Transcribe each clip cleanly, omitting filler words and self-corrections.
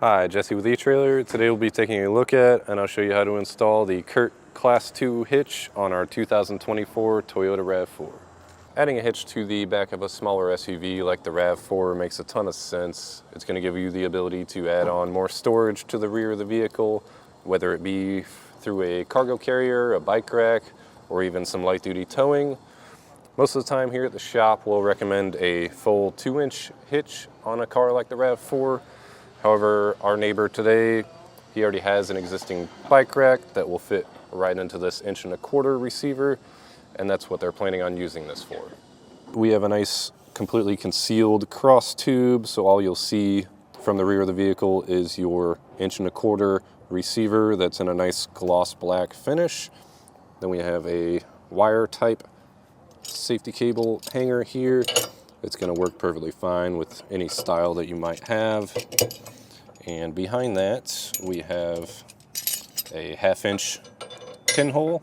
Hi, Jesse with eTrailer. Today we'll be taking a look at and I'll show you how to install the CURT Class 2 hitch on our 2024 Toyota RAV4. Adding a hitch to the back of a smaller SUV like the RAV4 makes a ton of sense. It's going to give you the ability to add on more storage to the rear of the vehicle, whether it be through a cargo carrier, a bike rack, or even some light-duty towing. Most of the time here at the shop we'll recommend a full 2-inch hitch on a car like the RAV4. However, our neighbor today, he already has an existing bike rack that will fit right into this 1.25-inch receiver, and that's what they're planning on using this for. We have a nice completely concealed cross tube, so all you'll see from the rear of the vehicle is your 1.25-inch receiver that's in a nice gloss black finish. Then we have a wire type safety cable hanger here. It's going to work perfectly fine with any style that you might have. And behind that, we have a 1/2-inch pinhole.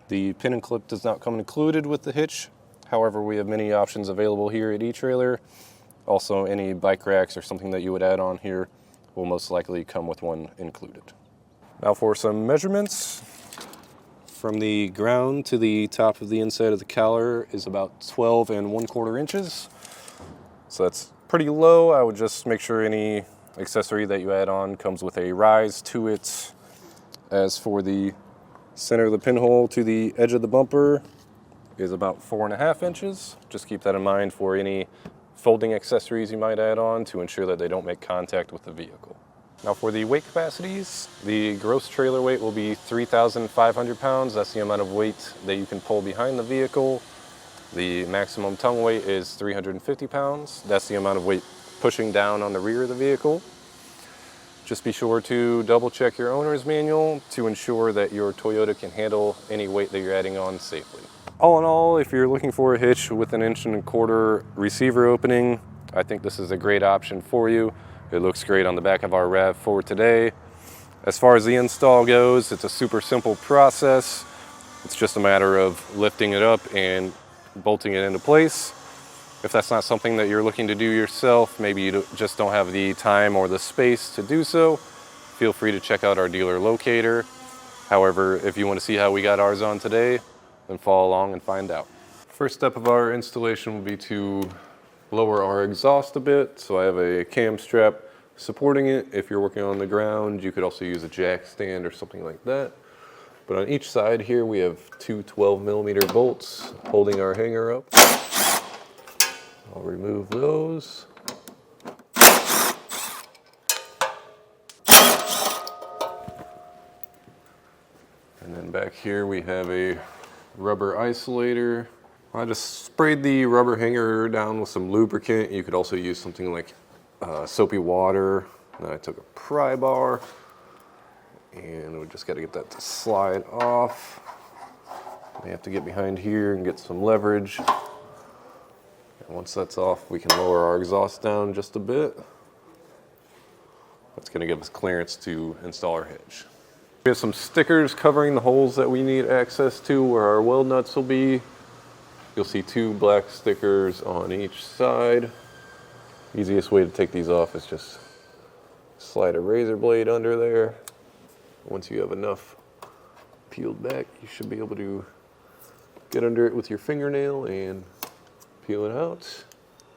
The pin and clip does not come included with the hitch. However, we have many options available here at eTrailer. Also, any bike racks or something that you would add on here will most likely come with one included. Now for some measurements. From the ground to the top of the inside of the collar is about 12 1/4 inches. So that's pretty low. I would just make sure any accessory that you add on comes with a rise to it. As for the center of the pinhole to the edge of the bumper is about 4.5 inches. Just keep that in mind for any folding accessories you might add on to ensure that they don't make contact with the vehicle. Now for the weight capacities, the gross trailer weight will be 3,500 pounds. That's the amount of weight that you can pull behind the vehicle. The maximum tongue weight is 350 pounds. That's the amount of weight pushing down on the rear of the vehicle. Just be sure to double check your owner's manual to ensure that your Toyota can handle any weight that you're adding on safely. All in all, if you're looking for a hitch with an 1.25-inch receiver opening, I think this is a great option for you. It looks great on the back of our RAV4 today. As far as the install goes, it's a super simple process. It's just a matter of lifting it up and bolting it into place. If that's not something that you're looking to do yourself, maybe you just don't have the time or the space to do so, feel free to check out our dealer locator. However, if you want to see how we got ours on today, then follow along and find out. First step of our installation will be to lower our exhaust a bit. So I have a cam strap supporting it. If you're working on the ground, you could also use a jack stand or something like that. But on each side here, we have two 12mm bolts holding our hanger up. I'll remove those. And then back here we have a rubber isolator. I just sprayed the rubber hanger down with some lubricant. You could also use something like soapy water. Then I took a pry bar and we just got to get that to slide off. We have to get behind here and get some leverage. And once that's off, we can lower our exhaust down just a bit. That's going to give us clearance to install our hitch. We have some stickers covering the holes that we need access to where our weld nuts will be. You'll see 2 black stickers on each side. Easiest way to take these off is just slide a razor blade under there. Once you have enough peeled back, you should be able to get under it with your fingernail and peel it out.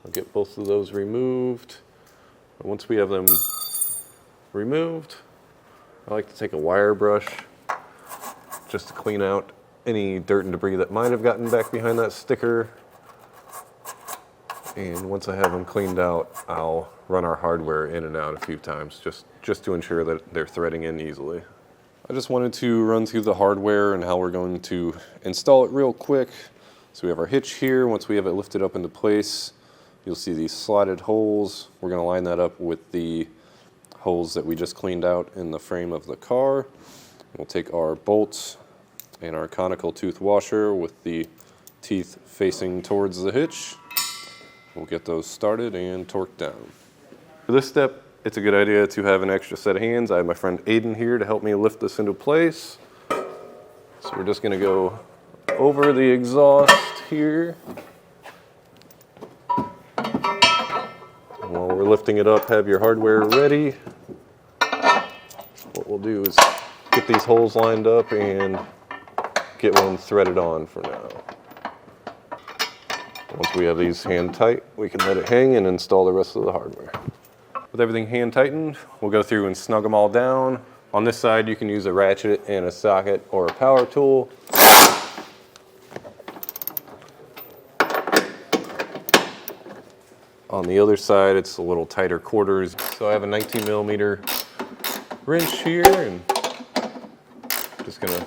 I'll get both of those removed. And once we have them removed, I like to take a wire brush just to clean out any dirt and debris that might have gotten back behind that sticker. And once I have them cleaned out, I'll run our hardware in and out a few times just to ensure that they're threading in easily. I just wanted to run through the hardware and how we're going to install it real quick. So we have our hitch here. Once we have it lifted up into place, you'll see these slotted holes. We're going to line that up with the holes that we just cleaned out in the frame of the car. We'll take our bolts and our conical tooth washer with the teeth facing towards the hitch. We'll get those started and torqued down. For this step, it's a good idea to have an extra set of hands. I have my friend Aiden here to help me lift this into place. So we're just going to go over the exhaust here. And while we're lifting it up, have your hardware ready. what we'll do is get these holes lined up and get one threaded on for now. Once we have these hand tight, we can let it hang and install the rest of the hardware. With everything hand tightened, we'll go through and snug them all down. On this side, you can use a ratchet and a socket or a power tool. On the other side, it's a little tighter quarters. So I have a 19mm wrench here, and just gonna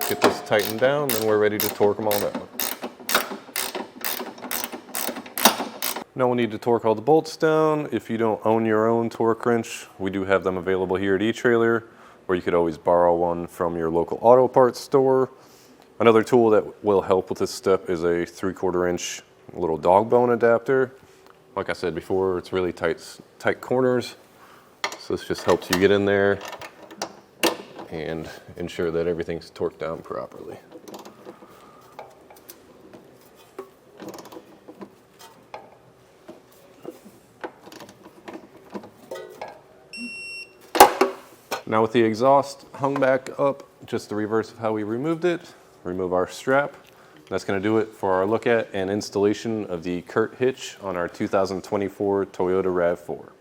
get this tightened down, then we're ready to torque them all down. Now we'll need to torque all the bolts down. If you don't own your own torque wrench, we do have them available here at eTrailer, or you could always borrow one from your local auto parts store. Another tool that will help with this step is a 3/4 inch little dog bone adapter. Like I said before, it's really tight corners. So this just helps you get in there and ensure that everything's torqued down properly. Now with the exhaust hung back up, just the reverse of how we removed it, remove our strap. That's going to do it for our look at and installation of the CURT hitch on our 2024 Toyota RAV4.